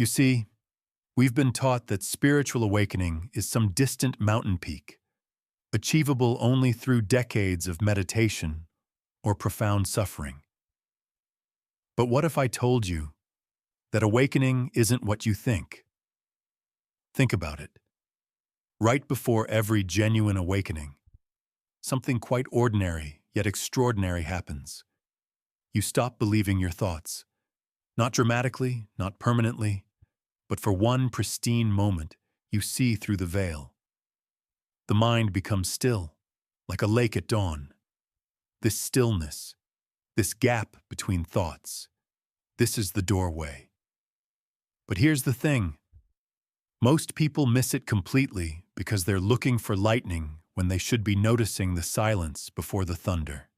You see, we've been taught that spiritual awakening is some distant mountain peak, achievable only through decades of meditation or profound suffering. But what if I told you that awakening isn't what you think? Think about it. Right before every genuine awakening, something quite ordinary yet extraordinary happens. You stop believing your thoughts. Not dramatically, not permanently, but for one pristine moment, you see through the veil. The mind becomes still, like a lake at dawn. This stillness, this gap between thoughts, this is the doorway. But here's the thing. Most people miss it completely because they're looking for lightning when they should be noticing the silence before the thunder.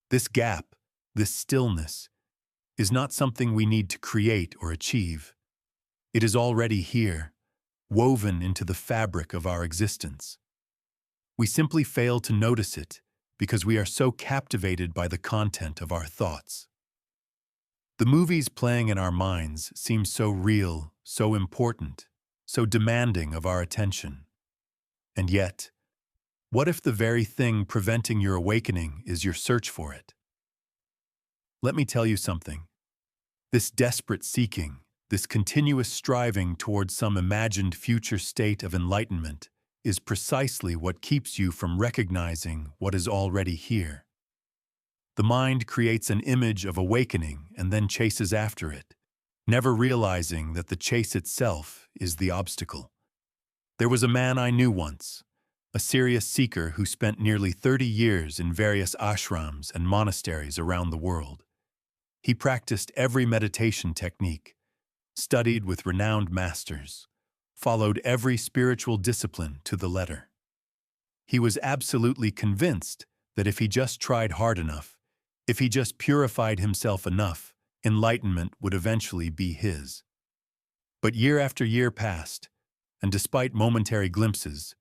This gap, this stillness, is not something we need to create or achieve. It is already here, woven into the fabric of our existence. We simply fail to notice it because we are so captivated by the content of our thoughts. The movies playing in our minds seem so real, so important, so demanding of our attention. And yet, what if the very thing preventing your awakening is your search for it? Let me tell you something. This desperate seeking, this continuous striving towards some imagined future state of enlightenment is precisely what keeps you from recognizing what is already here. The mind creates an image of awakening and then chases after it, never realizing that the chase itself is the obstacle. There was a man I knew once, a serious seeker who spent nearly 30 years in various ashrams and monasteries around the world. He practiced every meditation technique, studied with renowned masters, followed every spiritual discipline to the letter. He was absolutely convinced that if he just tried hard enough, if he just purified himself enough, enlightenment would eventually be his. But year after year passed, and despite momentary glimpses,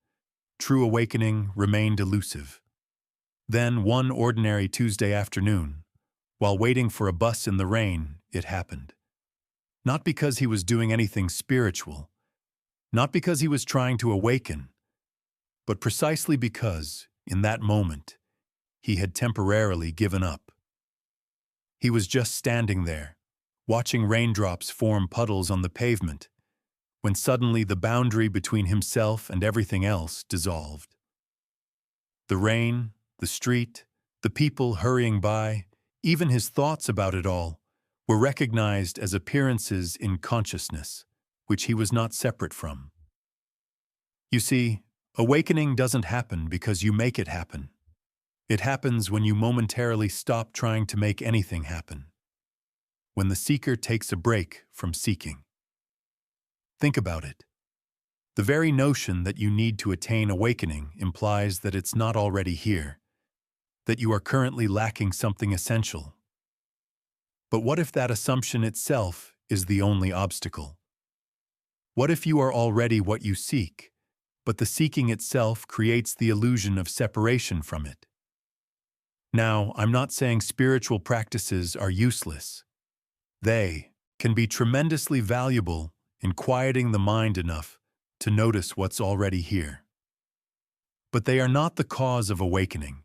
true awakening remained elusive. Then, one ordinary Tuesday afternoon, while waiting for a bus in the rain, it happened. Not because he was doing anything spiritual, not because he was trying to awaken, but precisely because, in that moment, he had temporarily given up. He was just standing there, watching raindrops form puddles on the pavement, when suddenly the boundary between himself and everything else dissolved. The rain, the street, the people hurrying by, even his thoughts about it all, were recognized as appearances in consciousness, which he was not separate from. You see, awakening doesn't happen because you make it happen. It happens when you momentarily stop trying to make anything happen. When the seeker takes a break from seeking. Think about it. The very notion that you need to attain awakening implies that it's not already here, that you are currently lacking something essential. But what if that assumption itself is the only obstacle? What if you are already what you seek, but the seeking itself creates the illusion of separation from it? Now, I'm not saying spiritual practices are useless. They can be tremendously valuable in quieting the mind enough to notice what's already here. But they are not the cause of awakening.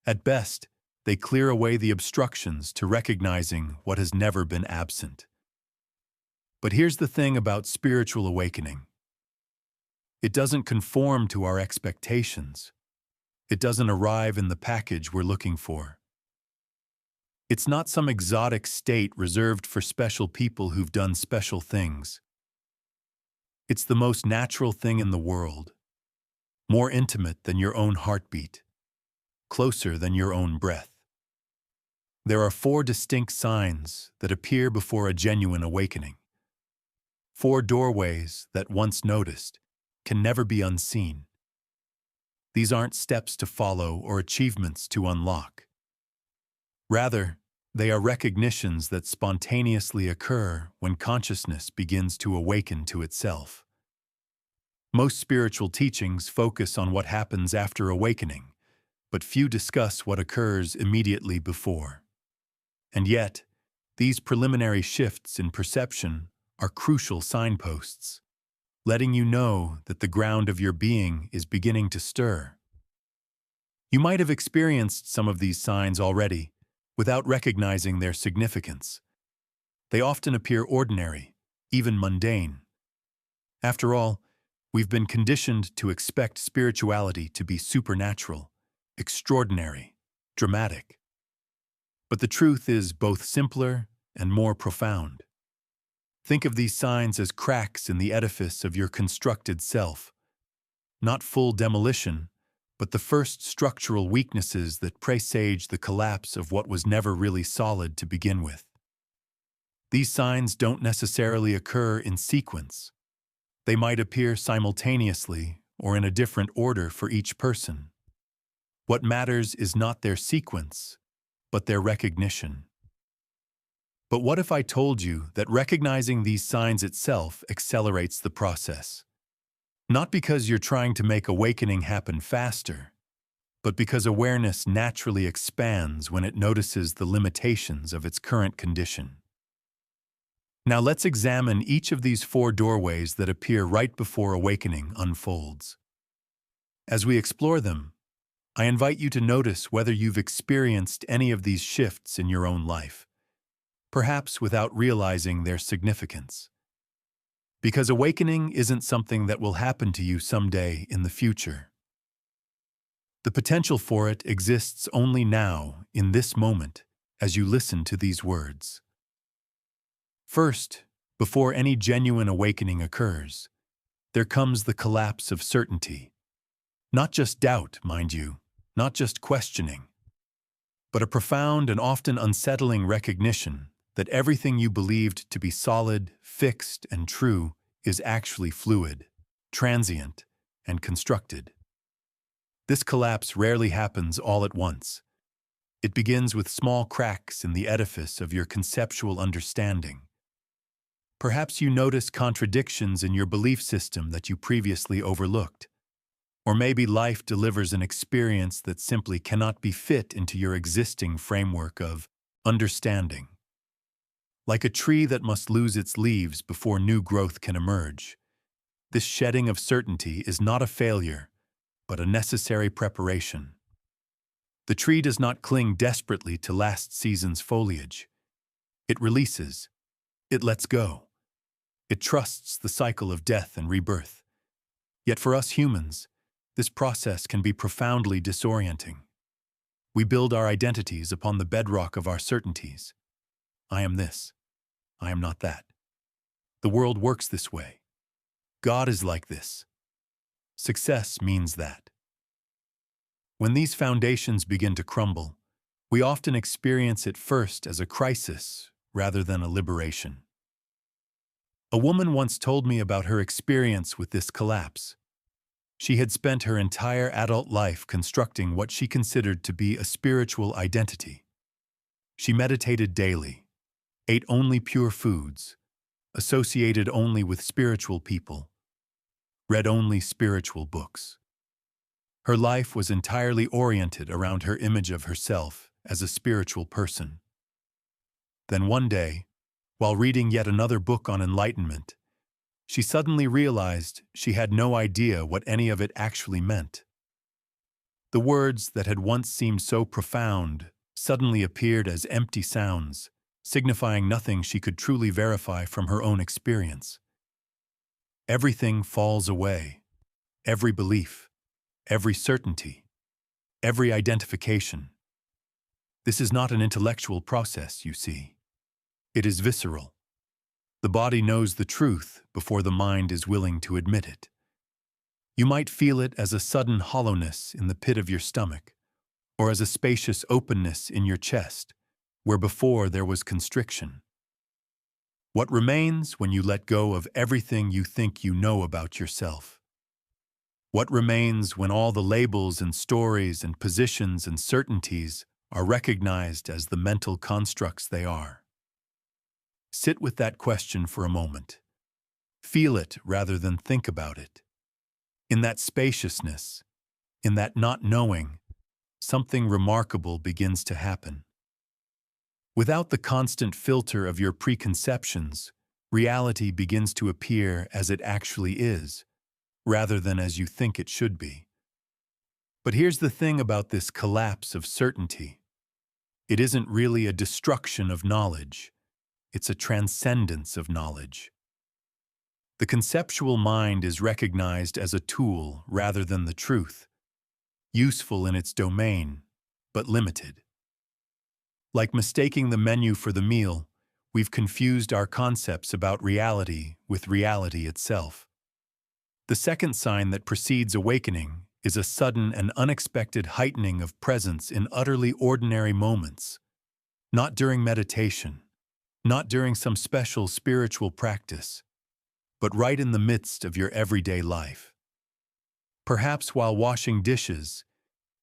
At best, they clear away the obstructions to recognizing what has never been absent. But here's the thing about spiritual awakening. It doesn't conform to our expectations. It doesn't arrive in the package we're looking for. It's not some exotic state reserved for special people who've done special things. It's the most natural thing in the world, more intimate than your own heartbeat, closer than your own breath. There are 4 distinct signs that appear before a genuine awakening. 4 doorways that, once noticed, can never be unseen. These aren't steps to follow or achievements to unlock. Rather, they are recognitions that spontaneously occur when consciousness begins to awaken to itself. Most spiritual teachings focus on what happens after awakening, but few discuss what occurs immediately before. And yet, these preliminary shifts in perception are crucial signposts, letting you know that the ground of your being is beginning to stir. You might have experienced some of these signs already, without recognizing their significance. They often appear ordinary, even mundane. After all, we've been conditioned to expect spirituality to be supernatural, extraordinary, dramatic. But the truth is both simpler and more profound. Think of these signs as cracks in the edifice of your constructed self. Not full demolition, but the first structural weaknesses that presage the collapse of what was never really solid to begin with. These signs don't necessarily occur in sequence. They might appear simultaneously or in a different order for each person. What matters is not their sequence, but their recognition. But what if I told you that recognizing these signs itself accelerates the process? Not because you're trying to make awakening happen faster, but because awareness naturally expands when it notices the limitations of its current condition. Now let's examine each of these 4 doorways that appear right before awakening unfolds. As we explore them, I invite you to notice whether you've experienced any of these shifts in your own life, perhaps without realizing their significance. Because awakening isn't something that will happen to you someday in the future. The potential for it exists only now, in this moment, as you listen to these words. First, before any genuine awakening occurs, there comes the collapse of certainty. Not just doubt, mind you, not just questioning, but a profound and often unsettling recognition that everything you believed to be solid, fixed, and true is actually fluid, transient, and constructed. This collapse rarely happens all at once. It begins with small cracks in the edifice of your conceptual understanding. Perhaps you notice contradictions in your belief system that you previously overlooked. Or maybe life delivers an experience that simply cannot be fit into your existing framework of understanding. Like a tree that must lose its leaves before new growth can emerge, this shedding of certainty is not a failure, but a necessary preparation. The tree does not cling desperately to last season's foliage. It releases. It lets go. It trusts the cycle of death and rebirth. Yet for us humans, this process can be profoundly disorienting. We build our identities upon the bedrock of our certainties. I am this. I am not that. The world works this way. God is like this. Success means that. When these foundations begin to crumble, we often experience it first as a crisis rather than a liberation. A woman once told me about her experience with this collapse. She had spent her entire adult life constructing what she considered to be a spiritual identity. She meditated daily, ate only pure foods, associated only with spiritual people, read only spiritual books. Her life was entirely oriented around her image of herself as a spiritual person. Then one day, while reading yet another book on enlightenment, she suddenly realized she had no idea what any of it actually meant. The words that had once seemed so profound suddenly appeared as empty sounds, signifying nothing she could truly verify from her own experience. Everything falls away. Every belief, every certainty, every identification. This is not an intellectual process, you see. It is visceral. The body knows the truth before the mind is willing to admit it. You might feel it as a sudden hollowness in the pit of your stomach, or as a spacious openness in your chest, where before there was constriction. What remains when you let go of everything you think you know about yourself? What remains when all the labels and stories and positions and certainties are recognized as the mental constructs they are? Sit with that question for a moment. Feel it rather than think about it. In that spaciousness, in that not knowing, something remarkable begins to happen. Without the constant filter of your preconceptions, Reality begins to appear as it actually is, rather than as you think it should be. But here's the thing about this collapse of certainty. It isn't really a destruction of knowledge. It's a transcendence of knowledge. The conceptual mind is recognized as a tool rather than the truth, useful in its domain, but limited. Like mistaking the menu for the meal, we've confused our concepts about reality with reality itself. The second sign that precedes awakening is a sudden and unexpected heightening of presence in utterly ordinary moments, not during meditation, not during some special spiritual practice, but right in the midst of your everyday life. Perhaps while washing dishes,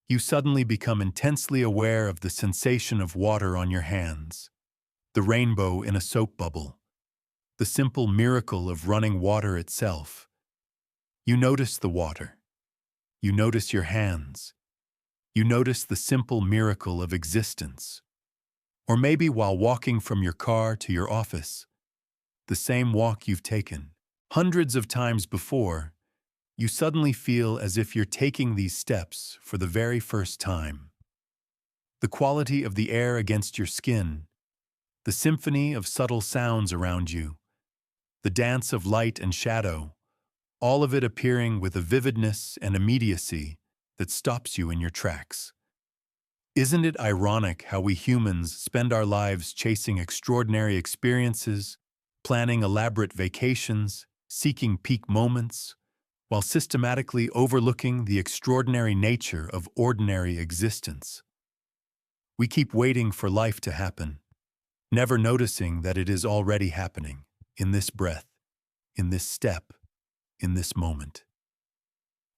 you suddenly become intensely aware of the sensation of water on your hands, the rainbow in a soap bubble, the simple miracle of running water itself. You notice the water. You notice your hands. You notice the simple miracle of existence. Or maybe while walking from your car to your office, the same walk you've taken hundreds of times before, you suddenly feel as if you're taking these steps for the very first time. The quality of the air against your skin, the symphony of subtle sounds around you, the dance of light and shadow, all of it appearing with a vividness and immediacy that stops you in your tracks. Isn't it ironic how we humans spend our lives chasing extraordinary experiences, planning elaborate vacations, seeking peak moments, while systematically overlooking the extraordinary nature of ordinary existence? We keep waiting for life to happen, never noticing that it is already happening, in this breath, in this step, in this moment.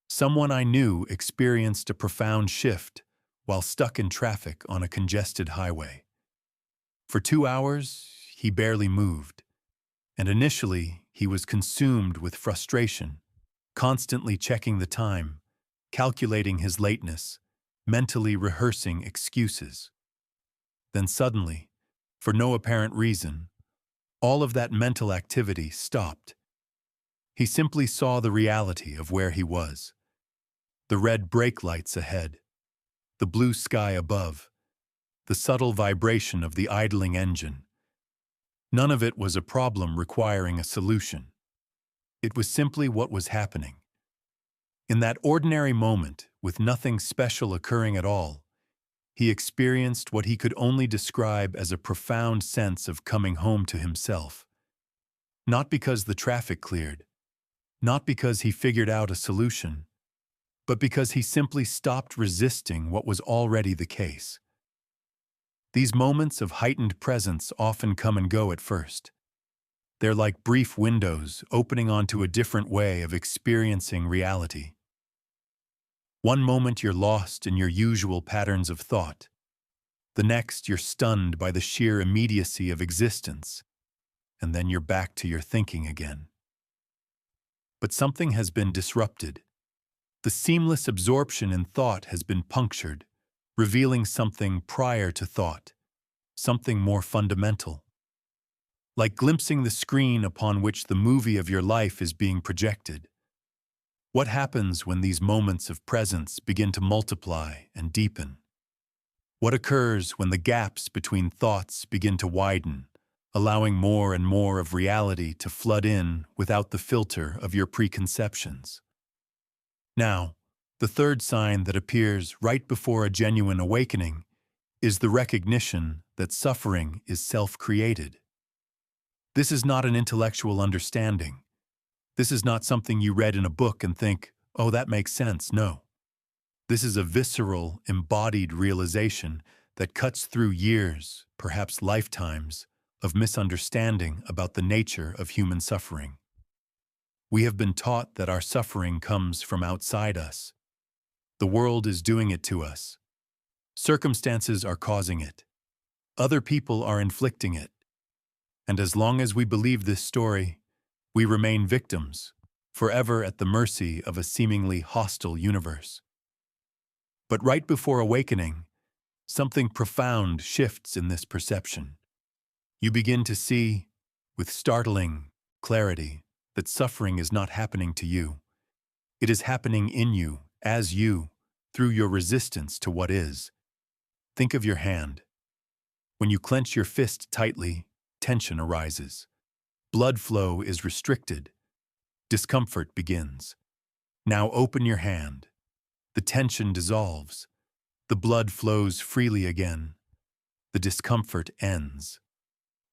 Someone I knew experienced a profound shift while stuck in traffic on a congested highway. For 2 hours, he barely moved, and initially he was consumed with frustration, constantly checking the time, calculating his lateness, mentally rehearsing excuses. Then suddenly, for no apparent reason, all of that mental activity stopped. He simply saw the reality of where he was. The red brake lights ahead, the blue sky above, the subtle vibration of the idling engine. None of it was a problem requiring a solution. It was simply what was happening. In that ordinary moment, with nothing special occurring at all, he experienced what he could only describe as a profound sense of coming home to himself. Not because the traffic cleared, not because he figured out a solution, but because he simply stopped resisting what was already the case. These moments of heightened presence often come and go at first. They're like brief windows opening onto a different way of experiencing reality. One moment you're lost in your usual patterns of thought. The next you're stunned by the sheer immediacy of existence. And then you're back to your thinking again. But something has been disrupted. The seamless absorption in thought has been punctured, revealing something prior to thought, something more fundamental. Like glimpsing the screen upon which the movie of your life is being projected. What happens when these moments of presence begin to multiply and deepen? What occurs when the gaps between thoughts begin to widen, allowing more and more of reality to flood in without the filter of your preconceptions? Now, the third sign that appears right before a genuine awakening is the recognition that suffering is self-created. This is not an intellectual understanding. This is not something you read in a book and think, oh, that makes sense. No. This is a visceral, embodied realization that cuts through years, perhaps lifetimes, of misunderstanding about the nature of human suffering. We have been taught that our suffering comes from outside us. The world is doing it to us. Circumstances are causing it. Other people are inflicting it. And as long as we believe this story, we remain victims, forever at the mercy of a seemingly hostile universe. But right before awakening, something profound shifts in this perception. You begin to see, with startling clarity that suffering is not happening to you. It is happening in you, as you, through your resistance to what is. Think of your hand. When you clench your fist tightly, tension arises. Blood flow is restricted. Discomfort begins. Now open your hand. The tension dissolves. The blood flows freely again. The discomfort ends.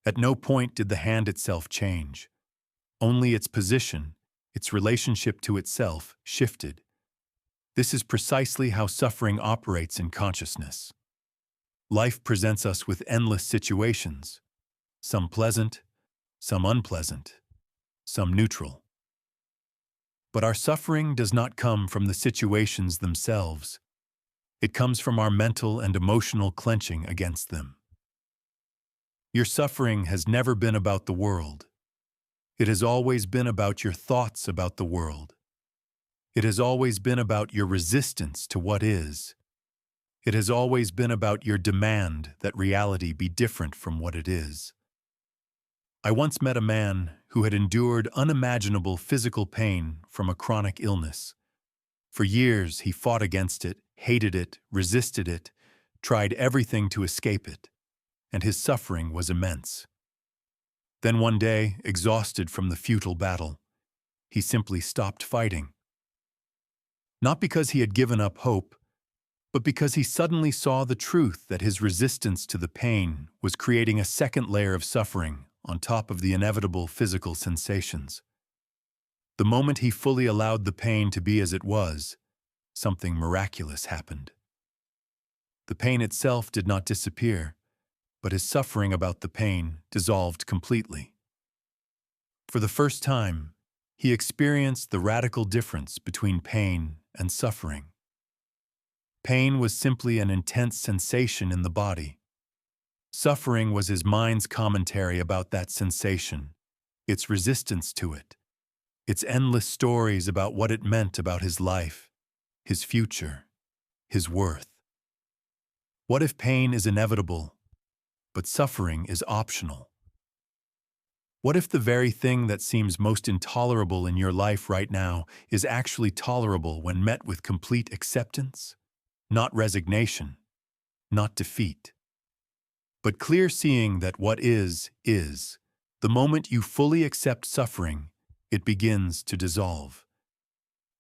At no point did the hand itself change. Only its position, its relationship to itself, shifted. This is precisely how suffering operates in consciousness. Life presents us with endless situations, some pleasant, some unpleasant, some neutral. But our suffering does not come from the situations themselves. It comes from our mental and emotional clenching against them. Your suffering has never been about the world. It has always been about your thoughts about the world. It has always been about your resistance to what is. It has always been about your demand that reality be different from what it is. I once met a man who had endured unimaginable physical pain from a chronic illness. For years, he fought against it, hated it, resisted it, tried everything to escape it, and his suffering was immense. Then one day, exhausted from the futile battle, he simply stopped fighting. Not because he had given up hope, but because he suddenly saw the truth that his resistance to the pain was creating a second layer of suffering on top of the inevitable physical sensations. The moment he fully allowed the pain to be as it was, something miraculous happened. The pain itself did not disappear, but his suffering about the pain dissolved completely. For the first time, he experienced the radical difference between pain and suffering. Pain was simply an intense sensation in the body. Suffering was his mind's commentary about that sensation, its resistance to it, its endless stories about what it meant about his life, his future, his worth. What if pain is inevitable, but suffering is optional? What if the very thing that seems most intolerable in your life right now is actually tolerable when met with complete acceptance? Not resignation, not defeat, but clear seeing that what is. The moment you fully accept suffering, it begins to dissolve.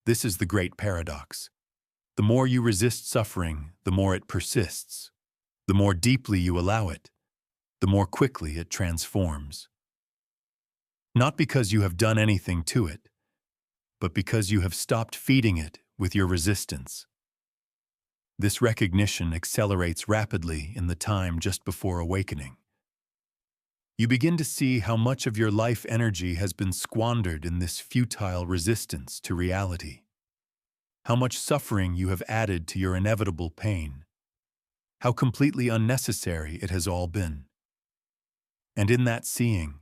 This is the great paradox. The more you resist suffering, the more it persists. The more deeply you allow it, the more quickly it transforms. Not because you have done anything to it, but because you have stopped feeding it with your resistance. This recognition accelerates rapidly in the time just before awakening. You begin to see how much of your life energy has been squandered in this futile resistance to reality. How much suffering you have added to your inevitable pain. How completely unnecessary it has all been. And in that seeing,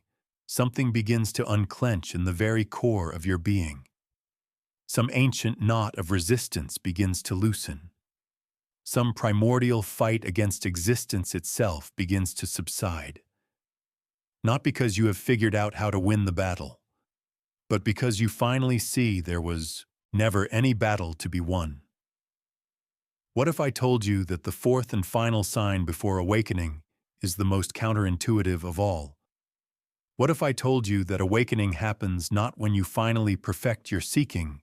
something begins to unclench in the very core of your being. Some ancient knot of resistance begins to loosen. Some primordial fight against existence itself begins to subside. Not because you have figured out how to win the battle, but because you finally see there was never any battle to be won. What if I told you that the fourth and final sign before awakening is the most counterintuitive of all? What if I told you that awakening happens not when you finally perfect your seeking,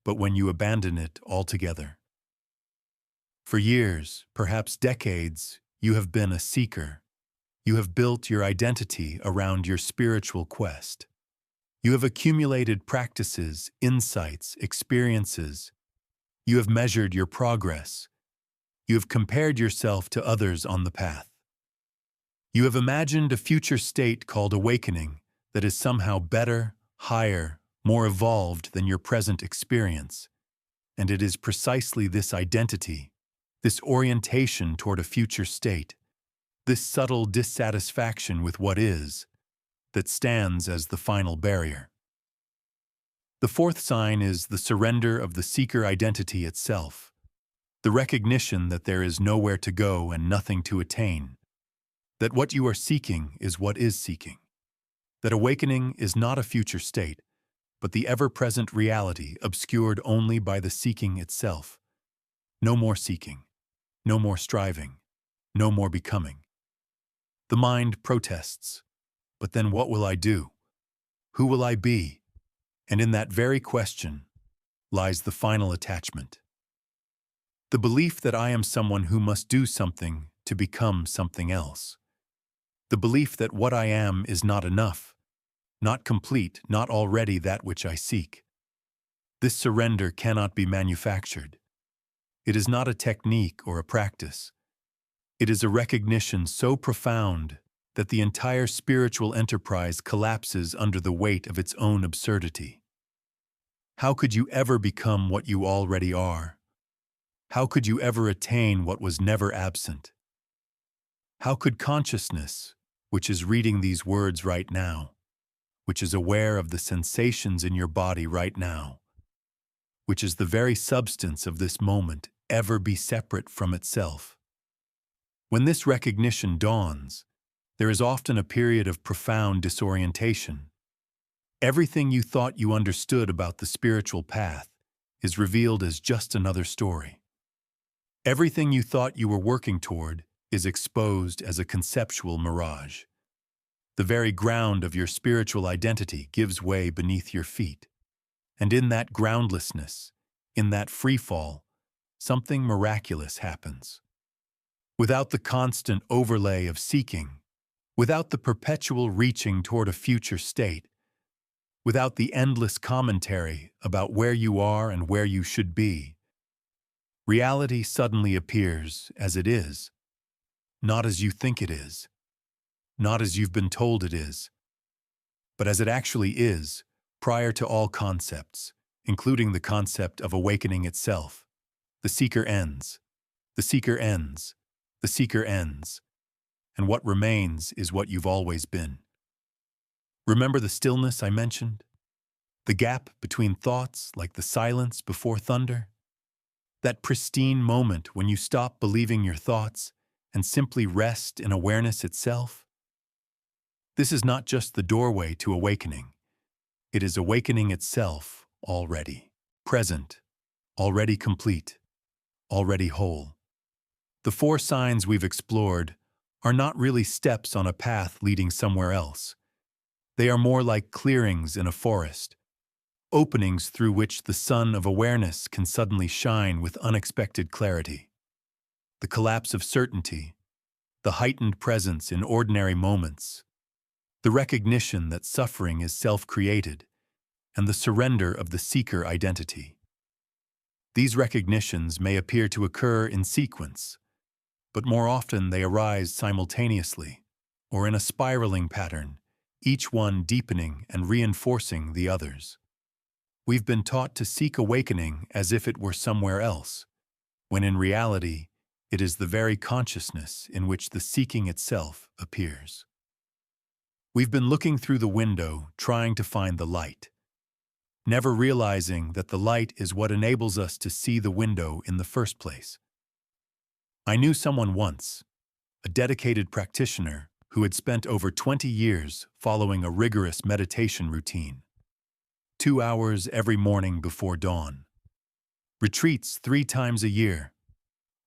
but when you abandon it altogether? For years, perhaps decades, you have been a seeker. You have built your identity around your spiritual quest. You have accumulated practices, insights, experiences. You have measured your progress. You have compared yourself to others on the path. You have imagined a future state called awakening that is somehow better, higher, more evolved than your present experience. And it is precisely this identity, this orientation toward a future state, this subtle dissatisfaction with what is, that stands as the final barrier. The fourth sign is the surrender of the seeker identity itself, the recognition that there is nowhere to go and nothing to attain, that what you are seeking is what is seeking. that awakening is not a future state, but the ever-present reality obscured only by the seeking itself. No more seeking, no more striving, no more becoming. The mind protests, but then what will I do? Who will I be? And in that very question lies the final attachment. The belief that I am someone who must do something to become something else. The belief that what I am is not enough, not complete, not already that which I seek. This surrender cannot be manufactured. It is not a technique or a practice. It is a recognition so profound that the entire spiritual enterprise collapses under the weight of its own absurdity. How could you ever become what you already are? How could you ever attain what was never absent? How could consciousness, which is reading these words right now, which is aware of the sensations in your body right now, which is the very substance of this moment, ever be separate from itself? When this recognition dawns, there is often a period of profound disorientation. Everything you thought you understood about the spiritual path is revealed as just another story. Everything you thought you were working toward is exposed as a conceptual mirage. The very ground of your spiritual identity gives way beneath your feet. And in that groundlessness, in that freefall, something miraculous happens. Without the constant overlay of seeking, without the perpetual reaching toward a future state, without the endless commentary about where you are and where you should be, reality suddenly appears as it is, not as you think it is, not as you've been told it is, but as it actually is, prior to all concepts, including the concept of awakening itself. The seeker ends. The seeker ends. The seeker ends. And what remains is what you've always been. Remember the stillness I mentioned? The gap between thoughts, like the silence before thunder? That pristine moment when you stop believing your thoughts and simply rest in awareness itself? This is not just the doorway to awakening. It is awakening itself already. Present, already complete, already whole. The 4 signs we've explored are not really steps on a path leading somewhere else. They are more like clearings in a forest, openings through which the sun of awareness can suddenly shine with unexpected clarity. The collapse of certainty, the heightened presence in ordinary moments, the recognition that suffering is self-created, and the surrender of the seeker identity. These recognitions may appear to occur in sequence, but more often they arise simultaneously, or in a spiraling pattern, each one deepening and reinforcing the others. We've been taught to seek awakening as if it were somewhere else, when in reality, it is the very consciousness in which the seeking itself appears. We've been looking through the window, trying to find the light, never realizing that the light is what enables us to see the window in the first place. I knew someone once, a dedicated practitioner who had spent over 20 years following a rigorous meditation routine. 2 hours every morning before dawn. Retreats 3 times a year.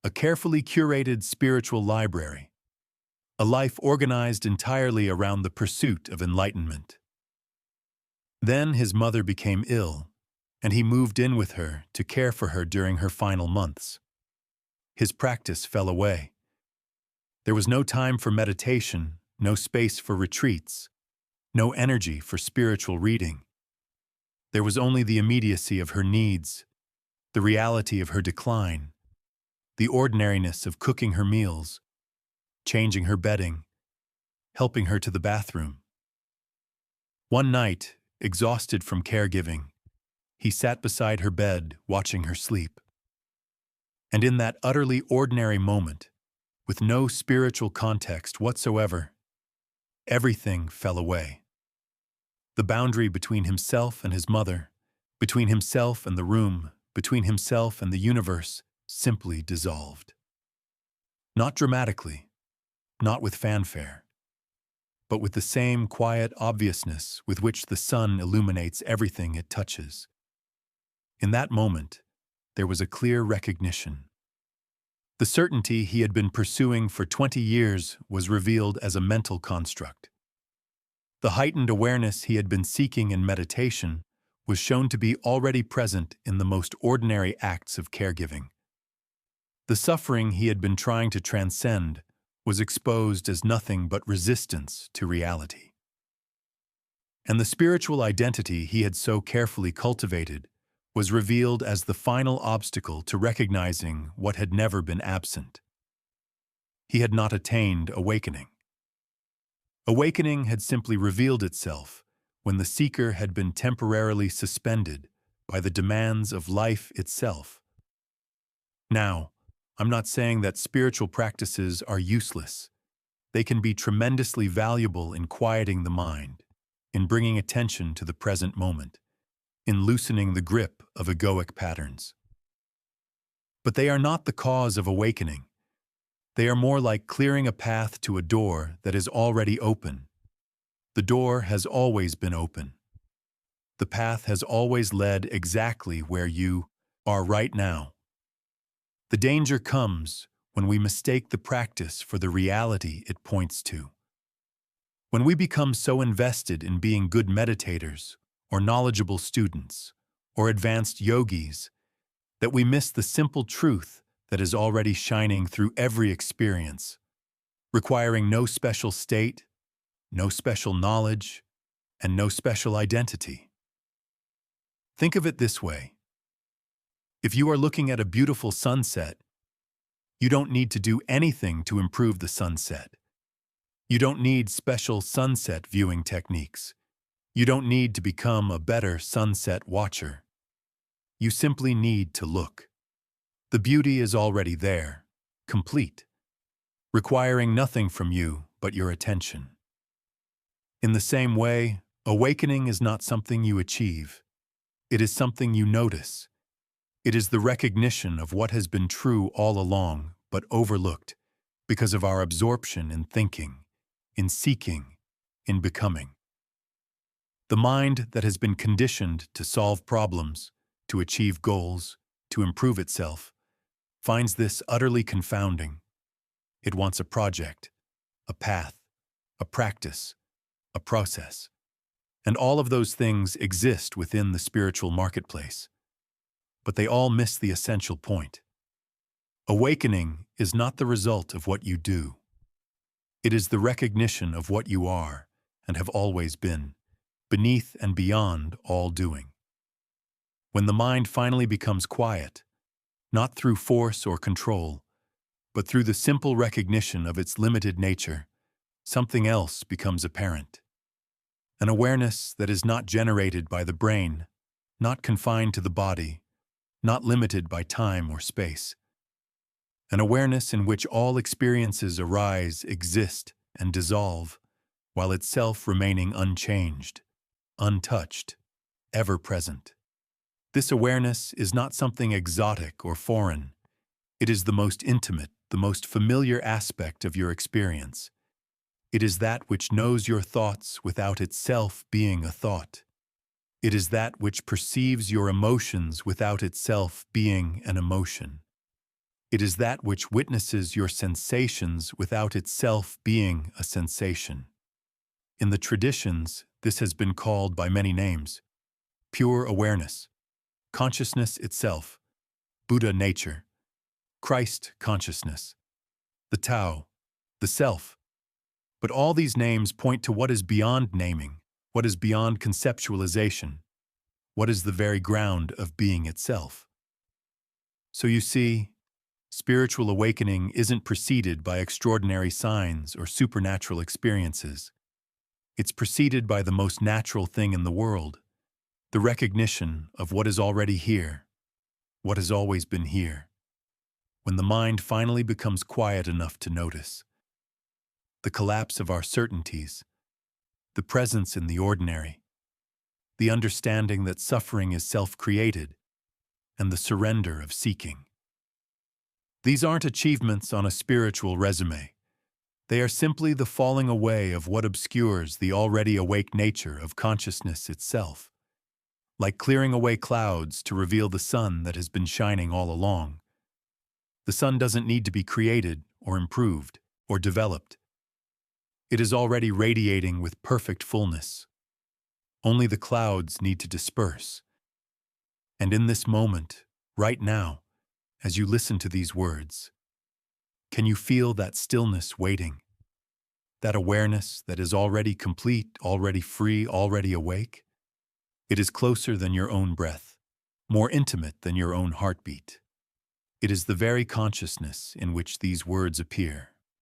A carefully curated spiritual library. A life organized entirely around the pursuit of enlightenment. Then his mother became ill, and he moved in with her to care for her during her final months. His practice fell away. There was no time for meditation, no space for retreats, no energy for spiritual reading. There was only the immediacy of her needs, the reality of her decline, the ordinariness of cooking her meals, changing her bedding, helping her to the bathroom. One night, exhausted from caregiving, he sat beside her bed watching her sleep. And in that utterly ordinary moment, with no spiritual context whatsoever, everything fell away. The boundary between himself and his mother, between himself and the room, between himself and the universe, simply dissolved. Not dramatically, not with fanfare, but with the same quiet obviousness with which the sun illuminates everything it touches. In that moment, there was a clear recognition. The certainty he had been pursuing for 20 years was revealed as a mental construct. The heightened awareness he had been seeking in meditation was shown to be already present in the most ordinary acts of caregiving. The suffering he had been trying to transcend was exposed as nothing but resistance to reality. And the spiritual identity he had so carefully cultivated was revealed as the final obstacle to recognizing what had never been absent. He had not attained awakening. Awakening had simply revealed itself when the seeker had been temporarily suspended by the demands of life itself. Now, I'm not saying that spiritual practices are useless. They can be tremendously valuable in quieting the mind, in bringing attention to the present moment, in loosening the grip of egoic patterns. But they are not the cause of awakening. They are more like clearing a path to a door that is already open. The door has always been open. The path has always led exactly where you are right now. The danger comes when we mistake the practice for the reality it points to. When we become so invested in being good meditators, or knowledgeable students, or advanced yogis, that we miss the simple truth that is already shining through every experience, requiring no special state, no special knowledge, and no special identity. Think of it this way. If you are looking at a beautiful sunset, you don't need to do anything to improve the sunset. You don't need special sunset viewing techniques. You don't need to become a better sunset watcher. You simply need to look. The beauty is already there, complete, requiring nothing from you but your attention. In the same way, awakening is not something you achieve. It is something you notice. It is the recognition of what has been true all along but overlooked because of our absorption in thinking, in seeking, in becoming. The mind that has been conditioned to solve problems, to achieve goals, to improve itself, finds this utterly confounding. It wants a project, a path, a practice, a process. And all of those things exist within the spiritual marketplace. But they all miss the essential point. Awakening is not the result of what you do. It is the recognition of what you are and have always been, beneath and beyond all doing. When the mind finally becomes quiet, not through force or control, but through the simple recognition of its limited nature, something else becomes apparent. An awareness that is not generated by the brain, not confined to the body, not limited by time or space. An awareness in which all experiences arise, exist, and dissolve, while itself remaining unchanged, untouched, ever present. This awareness is not something exotic or foreign. It is the most intimate, the most familiar aspect of your experience. It is that which knows your thoughts without itself being a thought. It is that which perceives your emotions without itself being an emotion. It is that which witnesses your sensations without itself being a sensation. In the traditions, this has been called by many names: pure awareness, consciousness itself, Buddha nature, Christ consciousness, the Tao, the Self. But all these names point to what is beyond naming, what is beyond conceptualization, what is the very ground of being itself. So you see, spiritual awakening isn't preceded by extraordinary signs or supernatural experiences. It's preceded by the most natural thing in the world, the recognition of what is already here, what has always been here, when the mind finally becomes quiet enough to notice. The collapse of our certainties, the presence in the ordinary, the understanding that suffering is self-created, and the surrender of seeking. These aren't achievements on a spiritual resume. They are simply the falling away of what obscures the already awake nature of consciousness itself, like clearing away clouds to reveal the sun that has been shining all along. The sun doesn't need to be created or improved or developed. It is already radiating with perfect fullness. Only the clouds need to disperse. And in this moment, right now, as you listen to these words, can you feel that stillness waiting? That awareness that is already complete, already free, already awake? It is closer than your own breath, more intimate than your own heartbeat. It is the very consciousness in which these words appear.